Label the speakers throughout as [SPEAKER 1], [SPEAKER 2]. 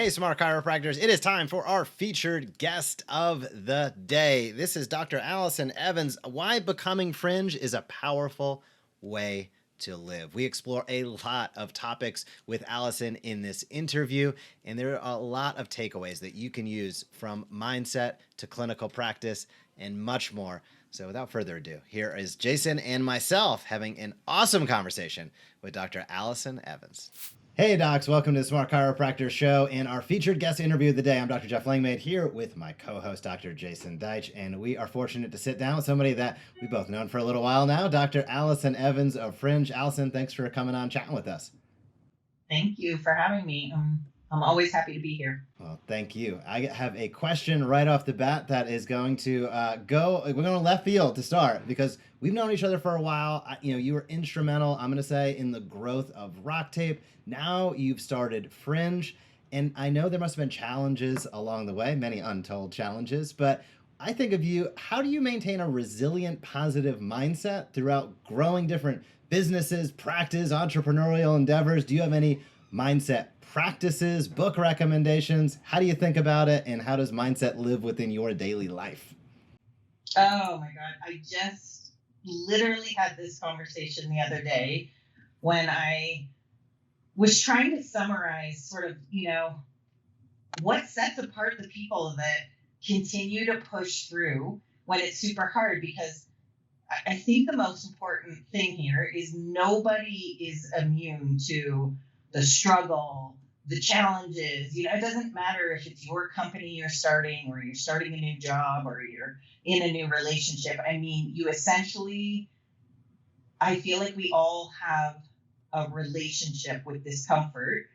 [SPEAKER 1] Hey, smart chiropractors, it is time for our featured guest of the day. This is Dr. Alyson Evans. Why becoming Fringe is a powerful way to live. We explore a lot of topics with Alyson in this interview, and there are a lot of takeaways that you can use from mindset to clinical practice and much more. So without further ado, here is Jason and myself having an awesome conversation with Dr. Alyson Evans. Hey docs, welcome to the Smart Chiropractor Show and our featured guest interview of the day. I'm Dr. Jeff Langmaid here with my co-host, Dr. Jason Deitch, and we are fortunate to sit down with somebody that we've both known for a little while now, Dr. Alyson Evans of Fringe. Alyson, thanks for coming on chatting with us.
[SPEAKER 2] Thank you for having me. I'm always happy to be here.
[SPEAKER 1] Well, thank you. I have a question right off the bat that is going to we're going left field to start because we've known each other for a while. You were instrumental, I'm going to say, in the growth of Rock Tape. Now you've started Fringe, and I know there must have been challenges along the way, many untold challenges, but I think of you, how do you maintain a resilient, positive mindset throughout growing different businesses, practice, entrepreneurial endeavors? Do you have any mindset practices, book recommendations? How do you think about it, and how does mindset live within your daily life?
[SPEAKER 2] Oh my God. I just literally had this conversation the other day when I was trying to summarize sort of, what sets apart the people that continue to push through when it's super hard. Because I think the most important thing here is nobody is immune to the struggle, the challenges. It doesn't matter if it's your company you're starting or you're starting a new job or you're in a new relationship. I mean, you essentially, I feel like we all have a relationship with discomfort,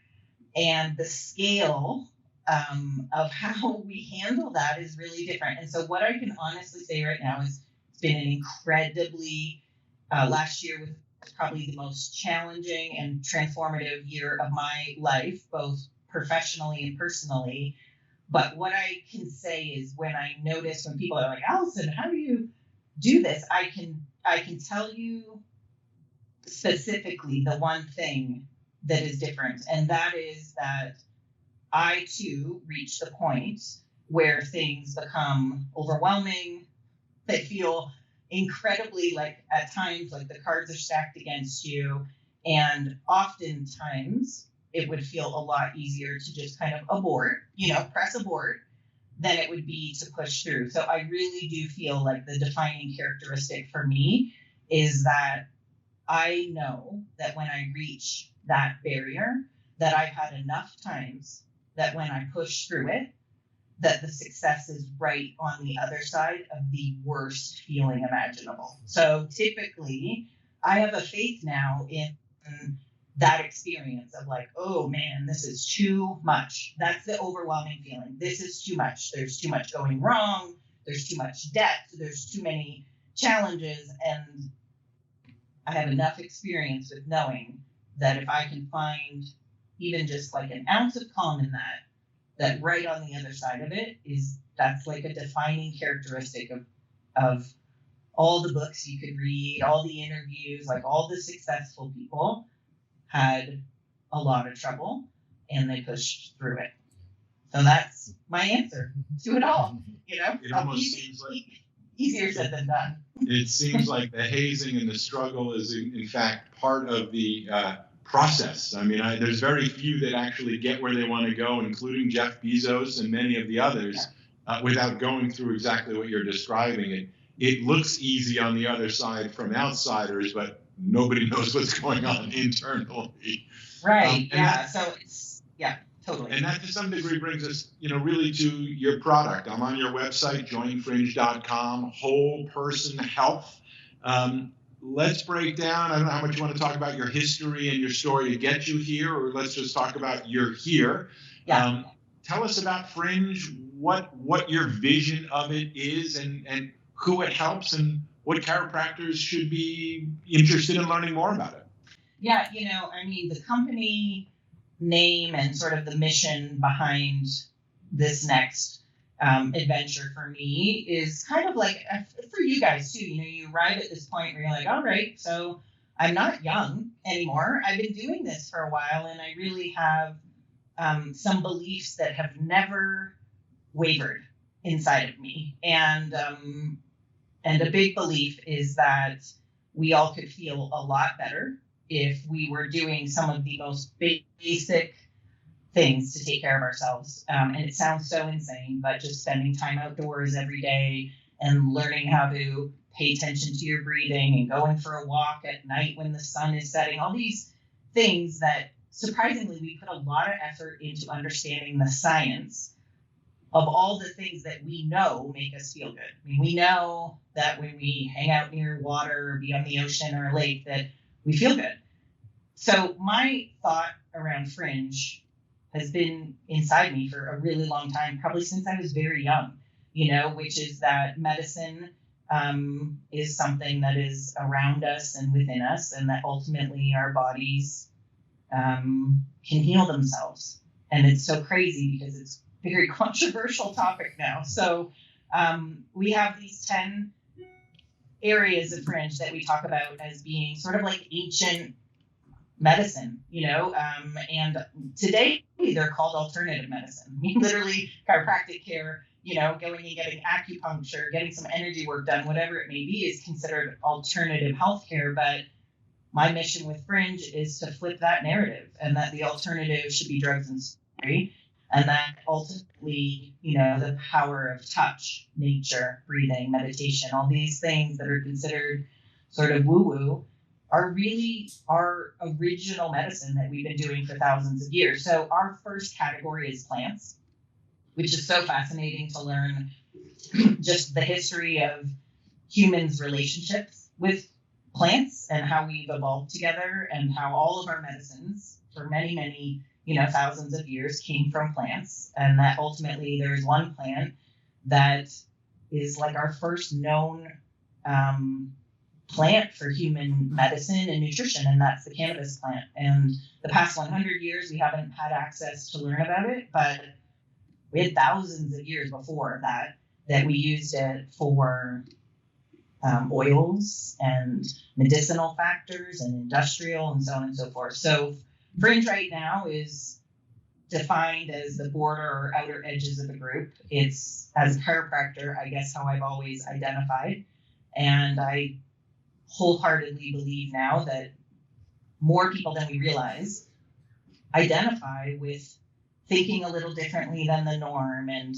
[SPEAKER 2] and the scale of how we handle that is really different. And so what I can honestly say right now is it's been an incredibly, last year was probably the most challenging and transformative year of my life, both professionally and personally. But what I can say is when I notice when people are like, Alyson, how do you do this? I can tell you specifically the one thing that is different. And that is that I too reach the point where things become overwhelming. They feel incredibly, like at times, like the cards are stacked against you. And oftentimes it would feel a lot easier to just kind of abort, press abort, than it would be to push through. So I really do feel like the defining characteristic for me is that I know that when I reach that barrier, that I've had enough times that when I push through it, that the success is right on the other side of the worst feeling imaginable. So typically, I have a faith now in that experience of like, oh man, this is too much. That's the overwhelming feeling. This is too much. There's too much going wrong. There's too much debt. There's too many challenges. And I have enough experience with knowing that if I can find even just like an ounce of calm in that right on the other side of it that's like a defining characteristic of all the books you could read, all the interviews, like all the successful people had a lot of trouble and they pushed through it. So that's my answer to it all.
[SPEAKER 3] It almost seems like
[SPEAKER 2] easier said than done.
[SPEAKER 3] It seems like the hazing and the struggle is in fact part of the process. I mean, there's very few that actually get where they want to go, including Jeff Bezos and many of the others, without going through exactly what you're describing. It looks easy on the other side from outsiders, but nobody knows what's going on internally.
[SPEAKER 2] Right. So it's, totally.
[SPEAKER 3] And that to some degree brings us, really to your product. I'm on your website, joinfringe.com, whole person health. Let's break down, I don't know how much you want to talk about your history and your story to get you here, or let's just talk about you're here.
[SPEAKER 2] Yeah.
[SPEAKER 3] Tell us about Fringe, what your vision of it is, and who it helps, and what chiropractors should be interested in learning more about it.
[SPEAKER 2] Yeah, the company name and sort of the mission behind this next adventure for me is kind of like for you guys too. You arrive at this point where you're like, all right, so I'm not young anymore. I've been doing this for a while, and I really have some beliefs that have never wavered inside of me. And a big belief is that we all could feel a lot better if we were doing some of the most basic things to take care of ourselves. And it sounds so insane, but just spending time outdoors every day and learning how to pay attention to your breathing and going for a walk at night when the sun is setting, all these things that surprisingly we put a lot of effort into understanding the science of all the things that we know make us feel good. I mean, we know that when we hang out near water or be on the ocean or a lake that we feel good. So my thought around Fringe has been inside me for a really long time, probably since I was very young, which is that medicine is something that is around us and within us, and that ultimately our bodies can heal themselves. And it's so crazy because it's a very controversial topic now. So we have these 10 areas of Fringe that we talk about as being sort of like ancient medicine, and today they're called alternative medicine. I mean, literally chiropractic care, going and getting acupuncture, getting some energy work done, whatever it may be, is considered alternative healthcare. But my mission with Fringe is to flip that narrative, and that the alternative should be drugs and surgery, and that ultimately, the power of touch, nature, breathing, meditation, all these things that are considered sort of woo-woo are really our original medicine that we've been doing for thousands of years. So our first category is plants, which is so fascinating to learn just the history of humans' relationships with plants and how we've evolved together, and how all of our medicines for many, many, thousands of years came from plants. And that ultimately there's one plant that is like our first known plant for human medicine and nutrition, and that's the cannabis plant. And the past 100 years, we haven't had access to learn about it, but we had thousands of years before that we used it for oils and medicinal factors and industrial and so on and so forth. So Fringe right now is defined as the border or outer edges of the group. It's, as a chiropractor, I guess, how I've always identified. And I wholeheartedly believe now that more people than we realize identify with thinking a little differently than the norm, and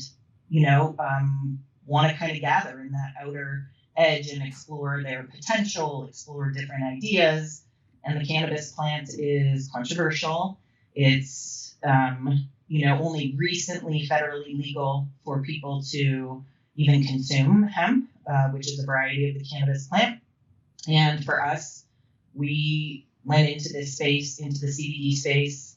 [SPEAKER 2] want to kind of gather in that outer edge and explore their potential, explore different ideas. And the cannabis plant is controversial. It's only recently federally legal for people to even consume hemp, which is a variety of the cannabis plant. And for us, we went into this space, into the CBD space,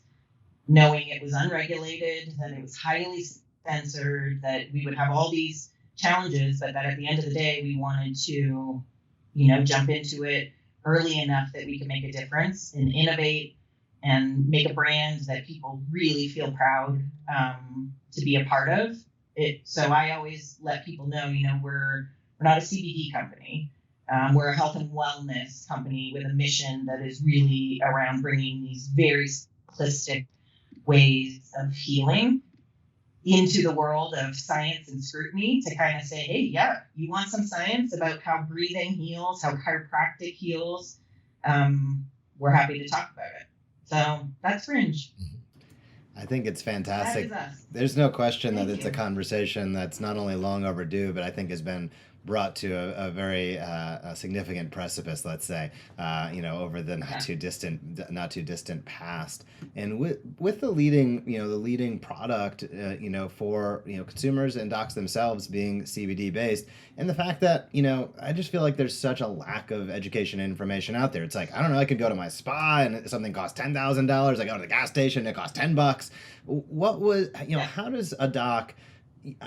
[SPEAKER 2] knowing it was unregulated, that it was highly censored, that we would have all these challenges, but that at the end of the day, we wanted to, jump into it early enough that we could make a difference and innovate and make a brand that people really feel proud to be a part of it. So I always let people know, we're not a CBD company. We're a health and wellness company with a mission that is really around bringing these very simplistic ways of healing into the world of science and scrutiny, to kind of say, hey, yeah, you want some science about how breathing heals, how chiropractic heals? We're happy to talk about it. So that's Fringe.
[SPEAKER 1] I think it's fantastic.
[SPEAKER 2] That is us.
[SPEAKER 1] There's no question
[SPEAKER 2] Thank
[SPEAKER 1] that it's
[SPEAKER 2] you.
[SPEAKER 1] a conversation that's not only long overdue, but I think has been brought to a very significant precipice, let's say, over the not too distant past. And with the leading product, for consumers and docs themselves being CBD based, and the fact that I just feel like there's such a lack of education and information out there. It's like, I don't know, I could go to my spa and something costs $10,000. I go to the gas station, it costs $10. What was how does a doc?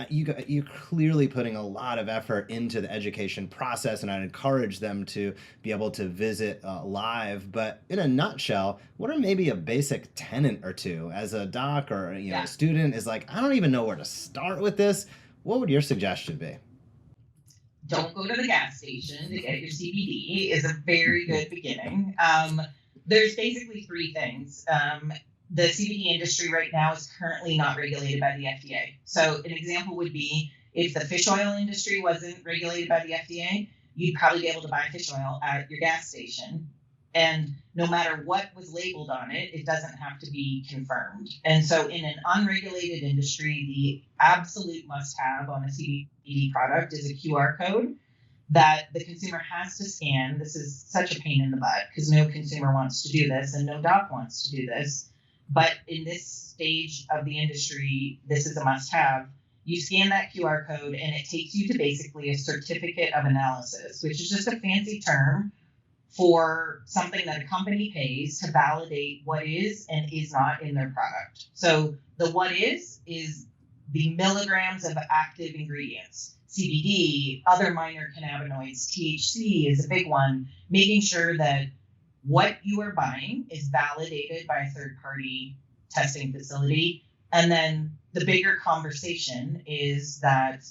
[SPEAKER 1] You're clearly putting a lot of effort into the education process, and I'd encourage them to be able to visit live. But in a nutshell, what are maybe a basic tenet or two as a doc or a student is like, I don't even know where to start with this. What would your suggestion be?
[SPEAKER 2] Don't go to the gas station to get your CBD is a very good beginning. There's basically three things. the CBD industry right now is currently not regulated by the FDA. So an example would be if the fish oil industry wasn't regulated by the FDA, you'd probably be able to buy fish oil at your gas station. And no matter what was labeled on it, it doesn't have to be confirmed. And so in an unregulated industry, the absolute must-have on a CBD product is a QR code that the consumer has to scan. This is such a pain in the butt because no consumer wants to do this and no doc wants to do this. But in this stage of the industry, this is a must-have. You scan that QR code and it takes you to basically a certificate of analysis, which is just a fancy term for something that a company pays to validate what is and is not in their product. So the what is the milligrams of active ingredients, CBD, other minor cannabinoids, THC is a big one, making sure that what you are buying is validated by a third-party testing facility. And then the bigger conversation is that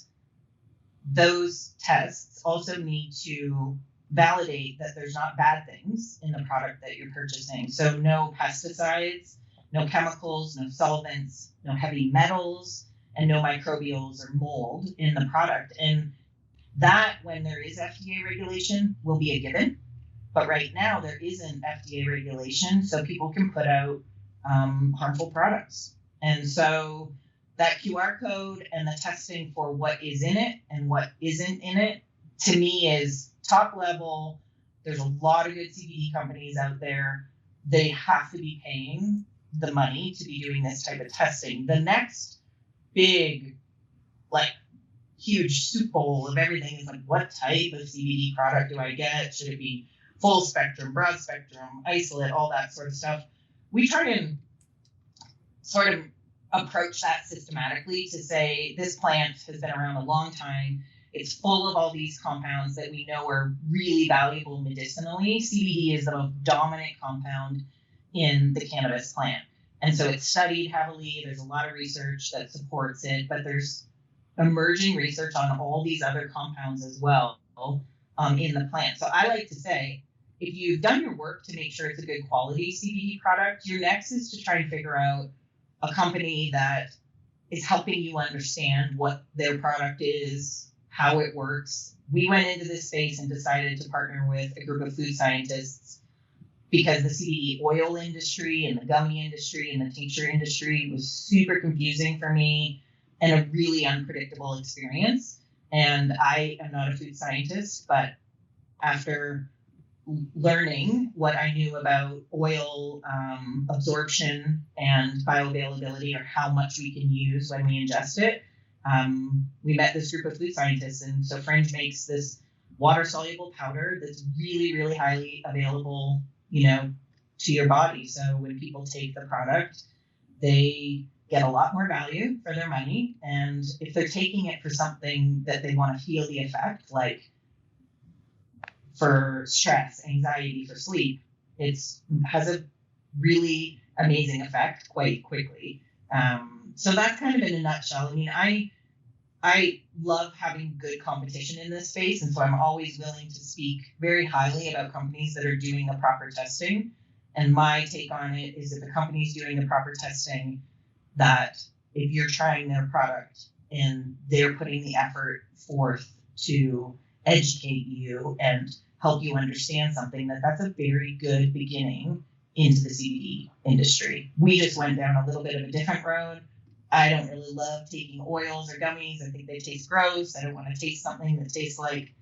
[SPEAKER 2] those tests also need to validate that there's not bad things in the product that you're purchasing. So no pesticides, no chemicals, no solvents, no heavy metals, and no microbials or mold in the product. And that, when there is FDA regulation, will be a given. But right now there isn't FDA regulation, so people can put out harmful products. And so that QR code and the testing for what is in it and what isn't in it, to me, is top level. There's a lot of good CBD companies out there. They have to be paying the money to be doing this type of testing. The next big, huge soup bowl of everything is what type of CBD product do I get? Should it be full spectrum, broad spectrum, isolate, all that sort of stuff? We try and sort of approach that systematically to say this plant has been around a long time. It's full of all these compounds that we know are really valuable medicinally. CBD is the most dominant compound in the cannabis plant. And so it's studied heavily. There's a lot of research that supports it, but there's emerging research on all these other compounds as well in the plant. So I like to say, if you've done your work to make sure it's a good quality CBD product, your next is to try and figure out a company that is helping you understand what their product is, how it works. We went into this space and decided to partner with a group of food scientists because the CBD oil industry and the gummy industry and the tincture industry was super confusing for me and a really unpredictable experience. And I am not a food scientist, but after learning what I knew about oil absorption and bioavailability, or how much we can use when we ingest it, we met this group of food scientists. And so Fringe makes this water-soluble powder that's really, really highly available, to your body. So when people take the product, they get a lot more value for their money. And if they're taking it for something that they want to feel the effect, like for stress, anxiety, for sleep, it has a really amazing effect quite quickly. So that's kind of in a nutshell. I mean, I love having good competition in this space. And so I'm always willing to speak very highly about companies that are doing the proper testing. And my take on it is, if a company's doing the proper testing, that if you're trying their product and they're putting the effort forth to educate you and help you understand something, that's a very good beginning into the CBD industry. We just went down a little bit of a different road. I don't really love taking oils or gummies. I think they taste gross. I don't want to taste something that tastes like,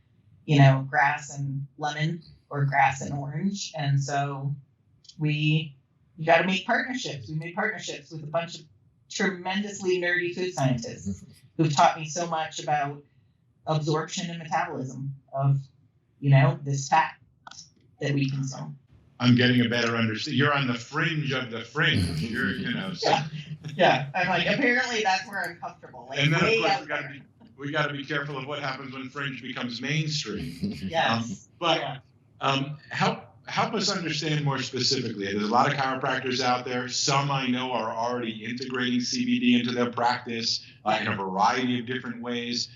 [SPEAKER 2] grass and lemon or grass and orange. And so we got to make partnerships. We made partnerships with a bunch of tremendously nerdy food scientists who've taught me so much about absorption and metabolism of, this fat that we consume.
[SPEAKER 3] I'm getting a better understanding. You're on the fringe of the fringe. You're, So.
[SPEAKER 2] Yeah. I'm like, apparently that's where I'm comfortable.
[SPEAKER 3] And then, of course, we got to be careful of what happens when fringe becomes mainstream.
[SPEAKER 2] Yes.
[SPEAKER 3] Help us understand more specifically. There's a lot of chiropractors out there. Some I know are already integrating CBD into their practice in a variety of different ways.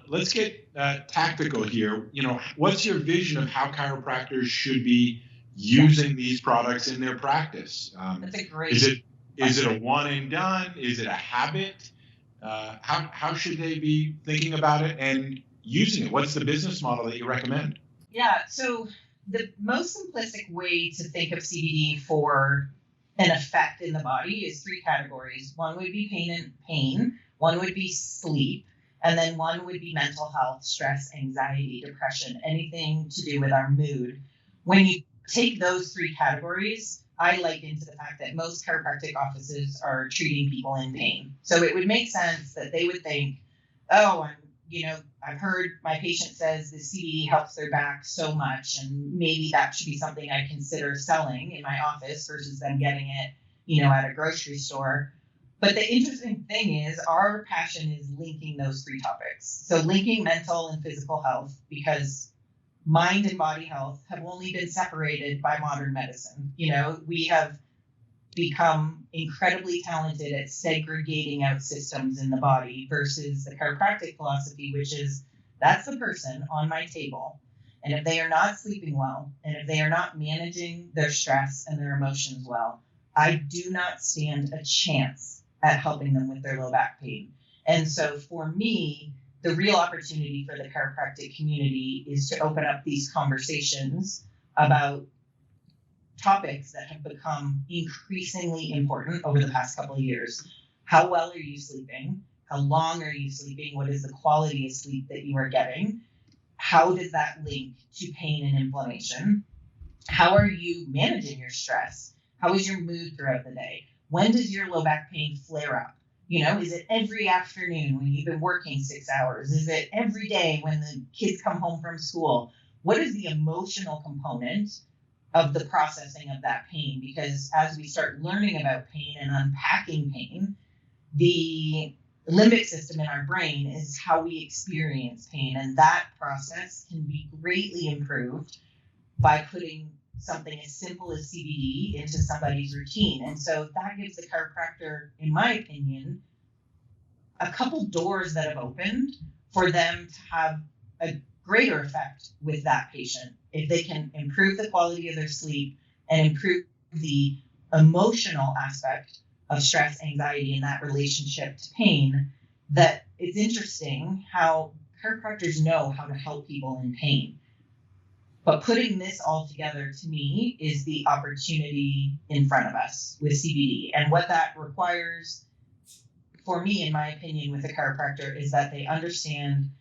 [SPEAKER 3] Let's get tactical here. What's your vision of how chiropractors should be using these products in their practice?
[SPEAKER 2] That's a great.
[SPEAKER 3] Is it a one and done? Is it a habit? How should they be thinking about it and using it? What's the business model that you recommend?
[SPEAKER 2] Yeah, so the most simplistic way to think of CBD for an effect in the body is 3 categories. One would be pain, one would be sleep, and then one would be mental health, stress, anxiety, depression, anything to do with our mood. When you take those 3 categories, I liken to the fact that most chiropractic offices are treating people in pain. So it would make sense that they would think, oh, I've heard my patient says the CBD helps their back so much, and maybe that should be something I consider selling in my office versus them getting it, at a grocery store. But the interesting thing is our passion is linking those 3 topics. So linking mental and physical health, because mind and body health have only been separated by modern medicine. We have become incredibly talented at segregating out systems in the body versus the chiropractic philosophy, which is that's the person on my table. And if they are not sleeping well, and if they are not managing their stress and their emotions well, I do not stand a chance at helping them with their low back pain. And so for me, the real opportunity for the chiropractic community is to open up these conversations about topics that have become increasingly important over the past couple of years. How well are you sleeping? How long are you sleeping? What is the quality of sleep that you are getting? How does that link to pain and inflammation? How are you managing your stress? How is your mood throughout the day? When does your low back pain flare up? Is it every afternoon when you've been working 6 hours? Is it every day when the kids come home from school? What is the emotional component of the processing of that pain? Because as we start learning about pain and unpacking pain, the limbic system in our brain is how we experience pain. And that process can be greatly improved by putting something as simple as CBD into somebody's routine. And so that gives the chiropractor, in my opinion, a couple doors that have opened for them to have a greater effect with that patient. If they can improve the quality of their sleep and improve the emotional aspect of stress, anxiety, and that relationship to pain, that it's interesting how chiropractors know how to help people in pain. But putting this all together, to me, is the opportunity in front of us with CBD. And what that requires, for me, in my opinion, with a chiropractor, is that they understand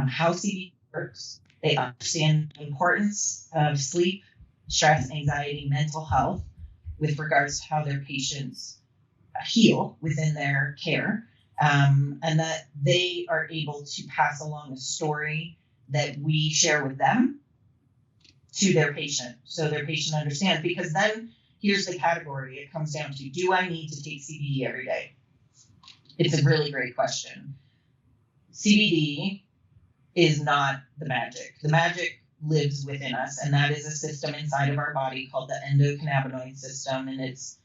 [SPEAKER 2] how CBD works. They understand the importance of sleep, stress, anxiety, mental health with regards to how their patients heal within their care, and that they are able to pass along a story that we share with them to their patient, so their patient understands. Because then here's the category it comes down to: do I need to take CBD every day? It's a really great question. CBD is not the magic. The magic lives within us, and that is a system inside of our body called the endocannabinoid system. And it's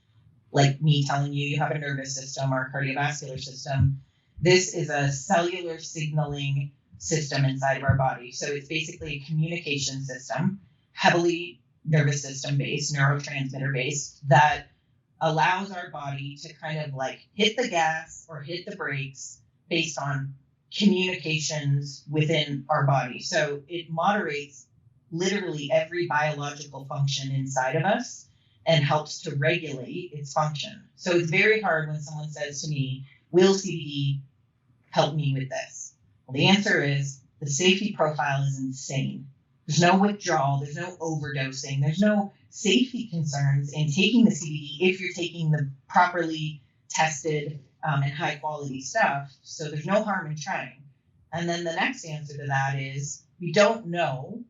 [SPEAKER 2] like me telling you have a nervous system or a cardiovascular system. This is a cellular signaling system inside of our body. So it's basically a communication system, heavily nervous system based, neurotransmitter based, that allows our body to kind of like hit the gas or hit the brakes based on communications within our body. So it moderates literally every biological function inside of us and helps to regulate its function. So it's very hard when someone says to me, will CBD help me with this? Well, the answer is the safety profile is insane. There's no withdrawal, there's no overdosing, there's no safety concerns in taking the CBD if you're taking the properly tested and high quality stuff. So there's no harm in trying. And then the next answer to that is we don't know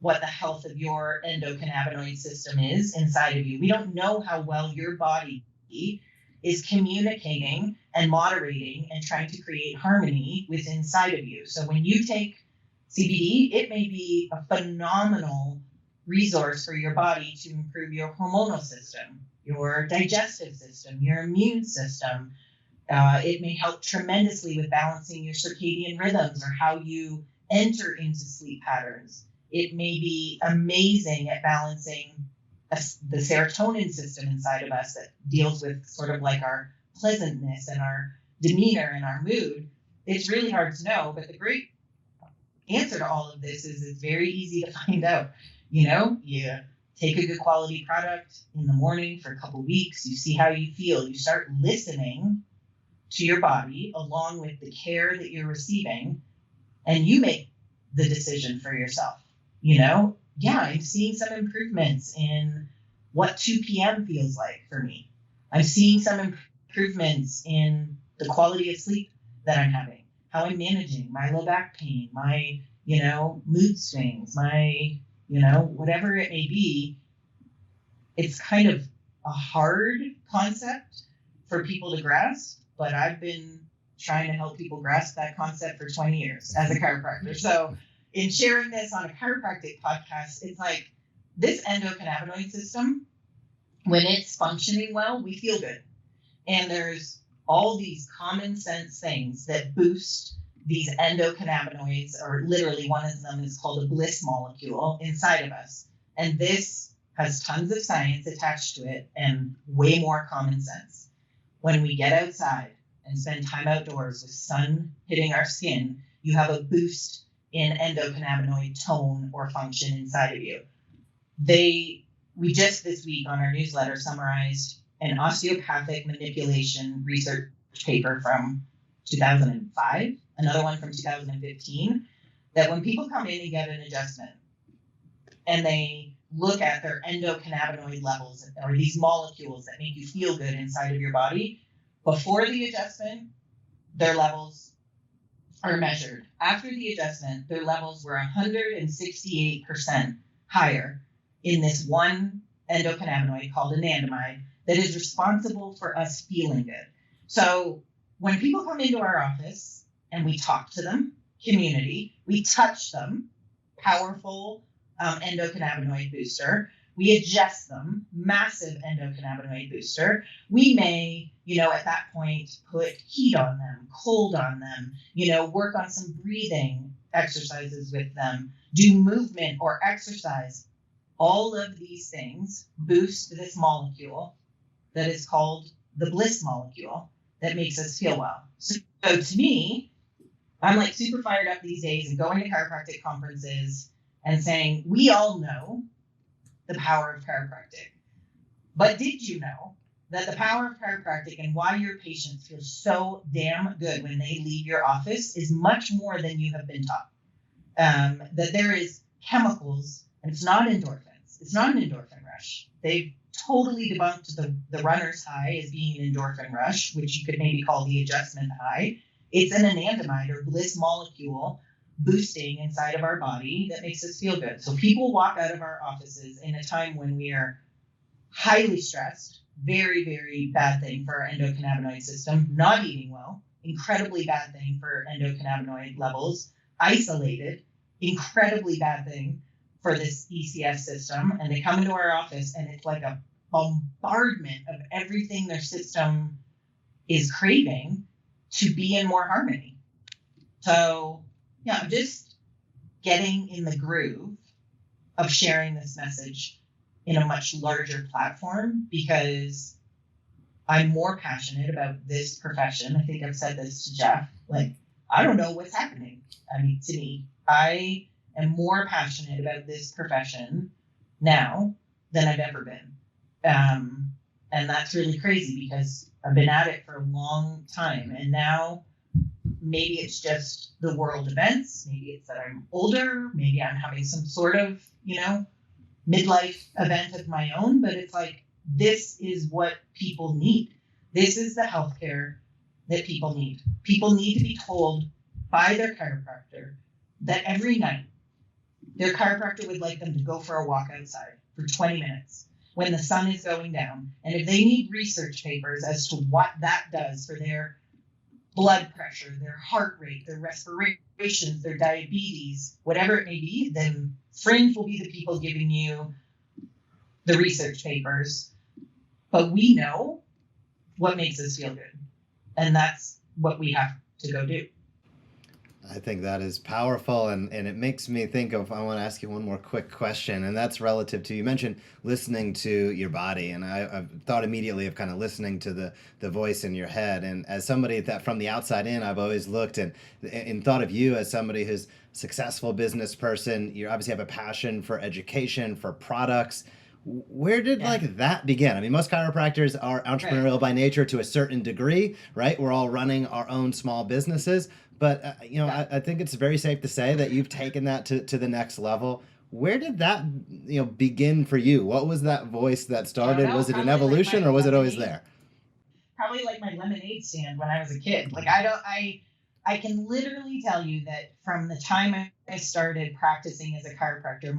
[SPEAKER 2] what the health of your endocannabinoid system is inside of you. We don't know how well your body is communicating and moderating and trying to create harmony within inside of you. So when you take CBD, it may be a phenomenal resource for your body to improve your hormonal system, your digestive system, your immune system. It may help tremendously with balancing your circadian rhythms or how you enter into sleep patterns. It may be amazing at balancing the serotonin system inside of us that deals with sort of like our pleasantness and our demeanor and our mood. It's really hard to know, but the great answer to all of this is it's very easy to find out. You take a good quality product in the morning for a couple weeks, you see how you feel, you start listening to your body along with the care that you're receiving, and you make the decision for yourself. Yeah, I'm seeing some improvements in what 2 p.m. feels like for me. I'm seeing some improvements in the quality of sleep that I'm having, how I'm managing my low back pain, my, mood swings, my, whatever it may be. It's kind of a hard concept for people to grasp, but I've been trying to help people grasp that concept for 20 years as a chiropractor. So in sharing this on a chiropractic podcast, it's like this endocannabinoid system, when it's functioning well, we feel good. And there's all these common sense things that boost these endocannabinoids, or literally one of them is called a bliss molecule inside of us. And this has tons of science attached to it and way more common sense. When we get outside and spend time outdoors with sun hitting our skin, you have a boost in endocannabinoid tone or function inside of you. We just this week on our newsletter summarized an osteopathic manipulation research paper from 2005, another one from 2015, that when people come in and get an adjustment and they look at their endocannabinoid levels, or these molecules that make you feel good inside of your body, before the adjustment, their levels are measured. After the adjustment, their levels were 168% higher in this one endocannabinoid called anandamide that is responsible for us feeling good. So when people come into our office and we talk to them, community, we touch them, powerful endocannabinoid booster. We adjust them, massive endocannabinoid booster. We may, at that point, put heat on them, cold on them, work on some breathing exercises with them, do movement or exercise. All of these things boost this molecule that is called the bliss molecule that makes us feel well. So to me, I'm like super fired up these days and going to chiropractic conferences and saying, we all know the power of chiropractic. But did you know that the power of chiropractic and why your patients feel so damn good when they leave your office is much more than you have been taught? That there is chemicals, and it's not endorphins. It's not an endorphin rush. They've totally debunked the runner's high as being an endorphin rush, which you could maybe call the adjustment high. It's an anandamide or bliss molecule boosting inside of our body that makes us feel good. So people walk out of our offices in a time when we are highly stressed, very, very bad thing for our endocannabinoid system, not eating well, incredibly bad thing for endocannabinoid levels, isolated, incredibly bad thing for this ECS system. And they come into our office and it's like a bombardment of everything their system is craving to be in more harmony. So yeah, I'm just getting in the groove of sharing this message in a much larger platform because I'm more passionate about this profession. I think I've said this to Jeff. Like, I don't know what's happening. I mean, to me, I am more passionate about this profession now than I've ever been. And that's really crazy because I've been at it for a long time. And now maybe it's just the world events. Maybe it's that I'm older. Maybe I'm having some sort of, midlife event of my own. But it's like, this is what people need. This is the healthcare that people need. People need to be told by their chiropractor that every night their chiropractor would like them to go for a walk outside for 20 minutes when the sun is going down. And if they need research papers as to what that does for their blood pressure, their heart rate, their respirations, their diabetes, whatever it may be, then Fringe will be the people giving you the research papers. But we know what makes us feel good. And that's what we have to go do.
[SPEAKER 1] I think that is powerful, and it makes me think of, I want to ask you one more quick question, and that's relative to, you mentioned listening to your body, and I've thought immediately of kind of listening to the voice in your head. And as somebody that from the outside in, I've always looked and thought of you as somebody who's a successful business person. You obviously have a passion for education, for products. Where did
[SPEAKER 2] Yeah.
[SPEAKER 1] like that begin? I mean, most chiropractors are entrepreneurial
[SPEAKER 2] Right.
[SPEAKER 1] by nature to a certain degree, right? We're all running our own small businesses, but
[SPEAKER 2] Yeah.
[SPEAKER 1] I think it's very safe to say that you've taken that to the next level. Where did that begin for you? What was that voice that
[SPEAKER 2] I don't
[SPEAKER 1] started?
[SPEAKER 2] know.
[SPEAKER 1] Was it an evolution or was it always there?
[SPEAKER 2] Probably like my lemonade stand when I was a kid. Like I can literally tell you that from the time I started practicing as a chiropractor,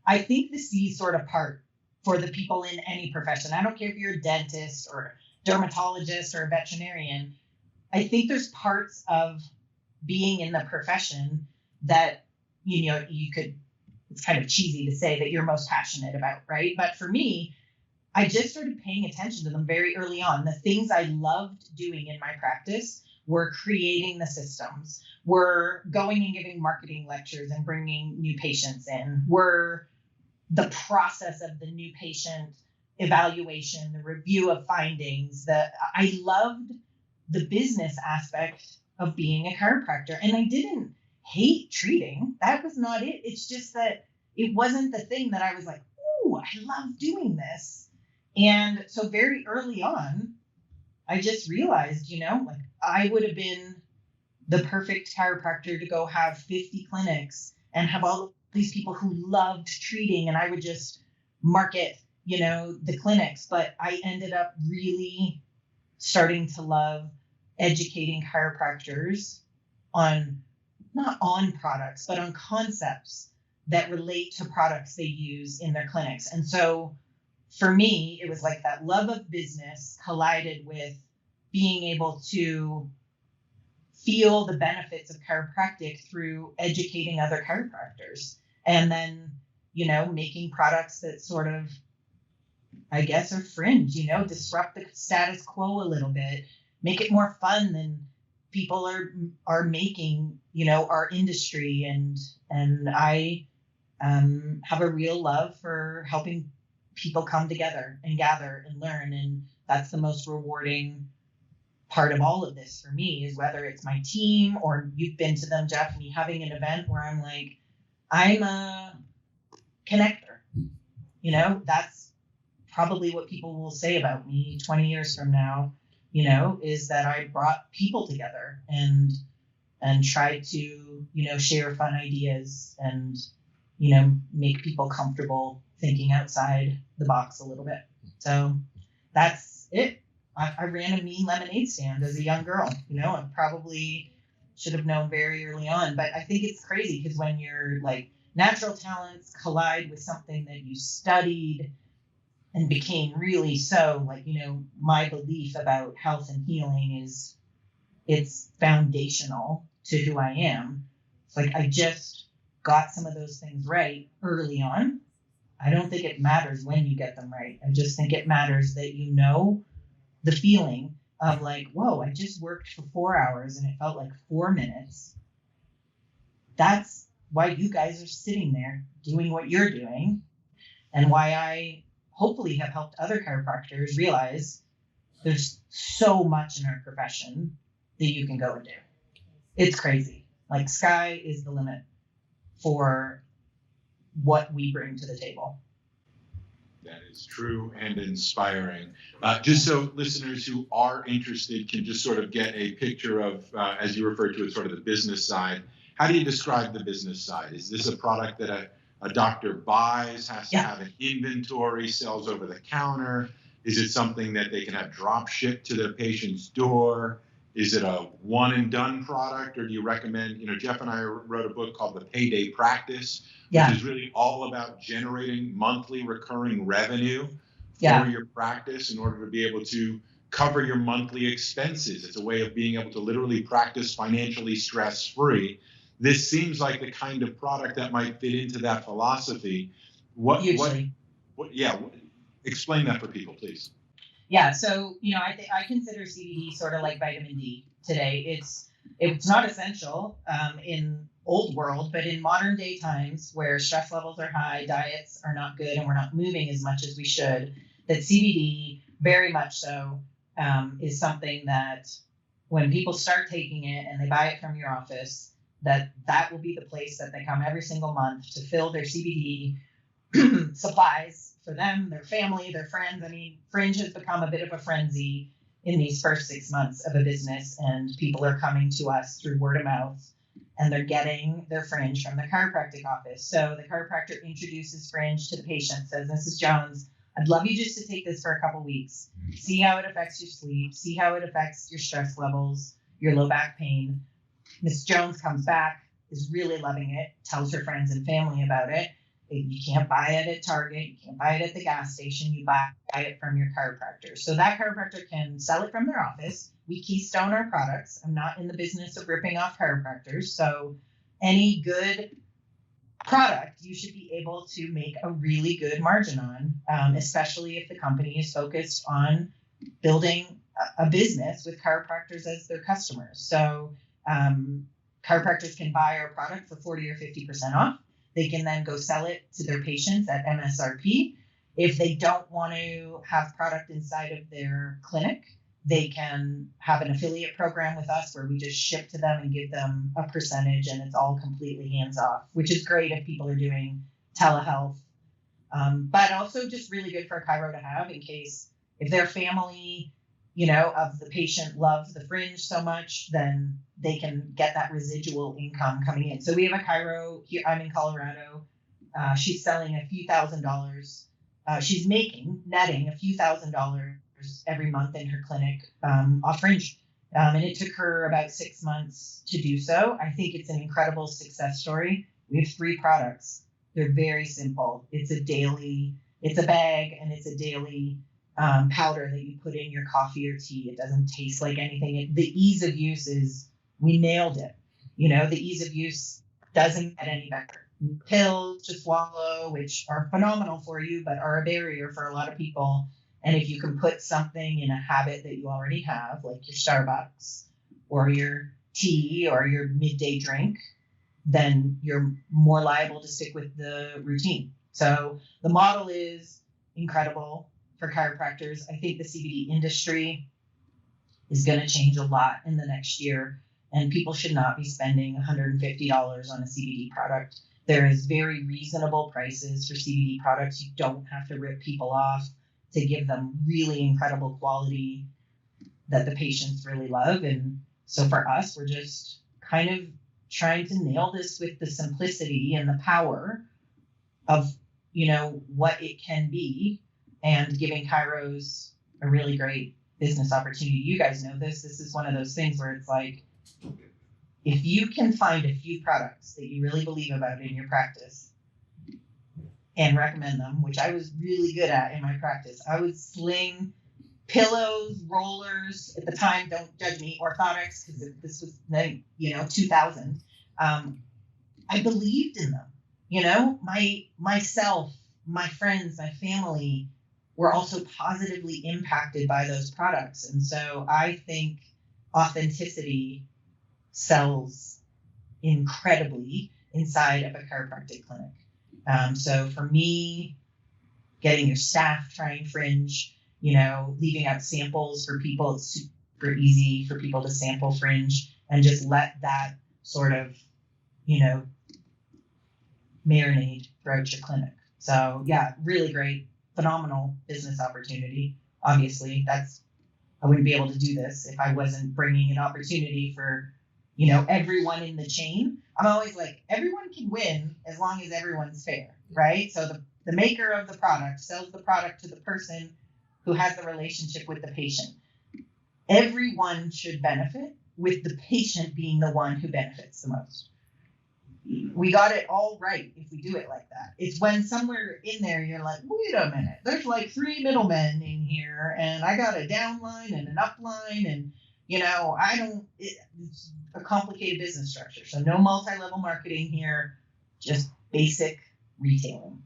[SPEAKER 2] I think this is sort of part for the people in any profession. I don't care if you're a dentist or dermatologist or a veterinarian. I think there's parts of being in the profession that you could, it's kind of cheesy to say that you're most passionate about, right? But for me, I just started paying attention to them very early on. The things I loved doing in my practice were creating the systems, were going and giving marketing lectures and bringing new patients in, were the process of the new patient evaluation, the review of findings. I loved the business aspect of being a chiropractor, and I didn't hate treating. That was not it. It's just that it wasn't the thing that I was like, "Ooh, I love doing this." And so very early on, I just realized, like I would have been the perfect chiropractor to go have 50 clinics and have all these people who loved treating, and I would just market, the clinics. But I ended up really starting to love educating chiropractors on, not on products, but on concepts that relate to products they use in their clinics. And so for me, it was like that love of business collided with being able to feel the benefits of chiropractic through educating other chiropractors. And then, making products that sort of, I guess, are fringe, disrupt the status quo a little bit, make it more fun than people are making, our industry. And I have a real love for helping people come together and gather and learn. And that's the most rewarding part of all of this for me, is whether it's my team or you've been to them, Jeff, me having an event where I'm like, I'm a connector. That's probably what people will say about me 20 years from now, is that I brought people together and tried to, share fun ideas and, make people comfortable thinking outside the box a little bit. So that's it. I ran a mean lemonade stand as a young girl. I probably should have known very early on. But I think it's crazy because when your like natural talents collide with something that you studied and became really so, like, my belief about health and healing is it's foundational to who I am. It's like I just got some of those things right early on. I don't think it matters when you get them right. I just think it matters that the feeling of like, whoa, I just worked for 4 hours and it felt like 4 minutes. That's why you guys are sitting there doing what you're doing, and why I hopefully have helped other chiropractors realize there's so much in our profession that you can go and do. It's crazy. Like, sky is the limit for what we bring to the table.
[SPEAKER 3] That is true and inspiring. Just so listeners who are interested can just sort of get a picture of, as you referred to it, sort of the business side. How do you describe the business side? Is this a product that a doctor buys, has to have an inventory, sells over the counter? Is it something that they can have drop shipped to their patient's door? Is it a one and done product, or do you recommend, Jeff and I wrote a book called The Payday Practice, which is really all about generating monthly recurring revenue for your practice in order to be able to cover your monthly expenses. It's a way of being able to literally practice financially stress-free. This seems like the kind of product that might fit into that philosophy. Explain that for people, please.
[SPEAKER 2] Yeah. So, I consider CBD sort of like vitamin D today. It's it's not essential in old world, but in modern day times where stress levels are high, diets are not good, and we're not moving as much as we should, that CBD very much so is something that when people start taking it and they buy it from your office, that will be the place that they come every single month to fill their CBD supplies for them, their family, their friends. I mean, Fringe has become a bit of a frenzy in these first 6 months of a business, and people are coming to us through word of mouth, and they're getting their Fringe from the chiropractic office. So the chiropractor introduces Fringe to the patient, says, Mrs. Jones, I'd love you just to take this for a couple weeks, see how it affects your sleep, see how it affects your stress levels, your low back pain. Miss Jones comes back, is really loving it, tells her friends and family about it. You can't buy it at Target, you can't buy it at the gas station, you buy it from your chiropractor. So that chiropractor can sell it from their office. We keystone our products. I'm not in the business of ripping off chiropractors. So any good product, you should be able to make a really good margin on, especially if the company is focused on building a business with chiropractors as their customers. So chiropractors can buy our product for 40 or 50% off. They can then go sell it to their patients at MSRP. If they don't want to have product inside of their clinic, they can have an affiliate program with us where we just ship to them and give them a percentage, and it's all completely hands off, which is great if people are doing telehealth, but also just really good for a chiro to have in case if their family, of the patient loves the Fringe so much, then they can get that residual income coming in. So we have a chiro here. I'm in Colorado. She's selling a few $1,000s. She's netting a few $1,000s every month in her clinic off Fringe. And it took her about 6 months to do so. I think it's an incredible success story. We have 3 products. They're very simple. It's a bag, and it's a daily powder that you put in your coffee or tea. It doesn't taste like anything. The ease of use is, we nailed it. The ease of use doesn't get any better. Pills to swallow, which are phenomenal for you, but are a barrier for a lot of people. And if you can put something in a habit that you already have, like your Starbucks or your tea or your midday drink, then you're more liable to stick with the routine. So the model is incredible for chiropractors. I think the CBD industry is going to change a lot in the next year, and people should not be spending $150 on a CBD product. There is very reasonable prices for CBD products. You don't have to rip people off to give them really incredible quality that the patients really love. And so for us, we're just kind of trying to nail this with the simplicity and the power of, what it can be, and giving chiros a really great business opportunity. You guys know this. This is one of those things where it's like, if you can find a few products that you really believe about in your practice and recommend them, which I was really good at in my practice. I would sling pillows, rollers at the time, don't judge me, orthotics, because this was 2000. I believed in them. Myself, my friends, my family were also positively impacted by those products. And so I think authenticity sells incredibly inside of a chiropractic clinic. So for me, getting your staff trying Fringe, leaving out samples for people, it's super easy for people to sample Fringe and just let that sort of, marinate throughout your clinic. So yeah, really great, phenomenal business opportunity. Obviously, I wouldn't be able to do this if I wasn't bringing an opportunity for, everyone in the chain. I'm always like, everyone can win as long as everyone's fair, right? So the maker of the product sells the product to the person who has the relationship with the patient. Everyone should benefit, with the patient being the one who benefits the most. We got it all right if we do it like that. It's when somewhere in there you're like, wait a minute, there's like 3 middlemen in here, and I got a downline and an upline, and it's a complicated business structure. So no multi-level marketing here, just basic retailing.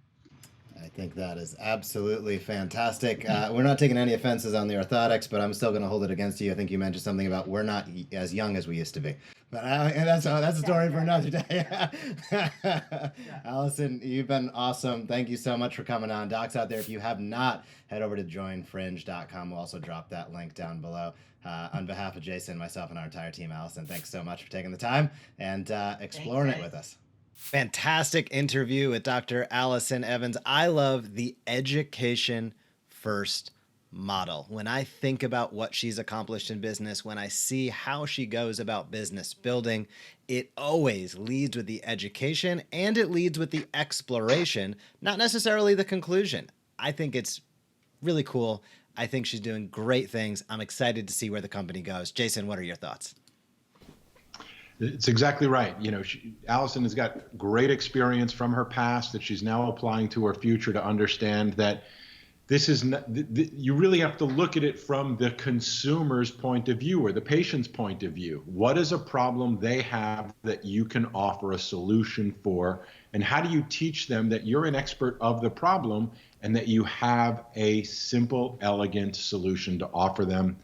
[SPEAKER 1] I think that is absolutely fantastic. We're not taking any offenses on the orthotics, but I'm still going to hold it against you. I think you mentioned something about we're not as young as we used to be. But that's a story for another day. Alyson, you've been awesome. Thank you so much for coming on. Docs out there, if you have not, head over to joinfringe.com. We'll also drop that link down below. On behalf of Jason, myself, and our entire team, Alyson, thanks so much for taking the time and exploring it with us. Fantastic interview with Dr. Alyson Evans. I love the education first model. When I think about what she's accomplished in business, when I see how she goes about business building, it always leads with the education and it leads with the exploration, not necessarily the conclusion. I think it's really cool. I think she's doing great things. I'm excited to see where the company goes. Jason, what are your thoughts?
[SPEAKER 3] It's exactly right. Alyson has got great experience from her past that she's now applying to her future to understand that this is not, you really have to look at it from the consumer's point of view or the patient's point of view. What is a problem they have that you can offer a solution for? And how do you teach them that you're an expert of the problem and that you have a simple, elegant solution to offer them?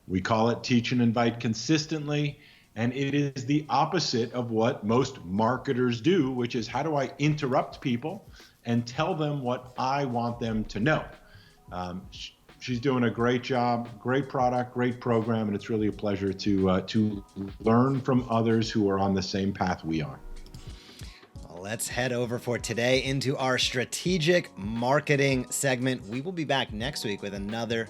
[SPEAKER 3] We call it teach and invite consistently. And it is the opposite of what most marketers do, which is how do I interrupt people and tell them what I want them to know? She's doing a great job, great product, great program, and it's really a pleasure to learn from others who are on the same path we are.
[SPEAKER 1] Well, let's head over for today into our strategic marketing segment. We will be back next week with another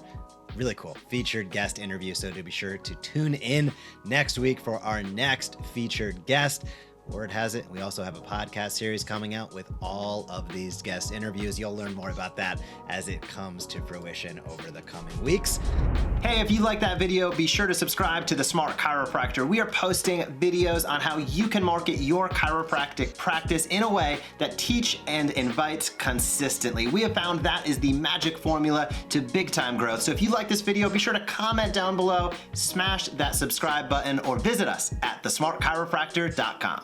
[SPEAKER 1] really cool featured guest interview, so to be sure to tune in next week for our next featured guest. Word has it, we also have a podcast series coming out with all of these guest interviews. You'll learn more about that as it comes to fruition over the coming weeks. Hey, if you like that video, be sure to subscribe to The Smart Chiropractor. We are posting videos on how you can market your chiropractic practice in a way that teach and invites consistently. We have found that is the magic formula to big time growth. So if you like this video, be sure to comment down below, smash that subscribe button, or visit us at thesmartchiropractor.com.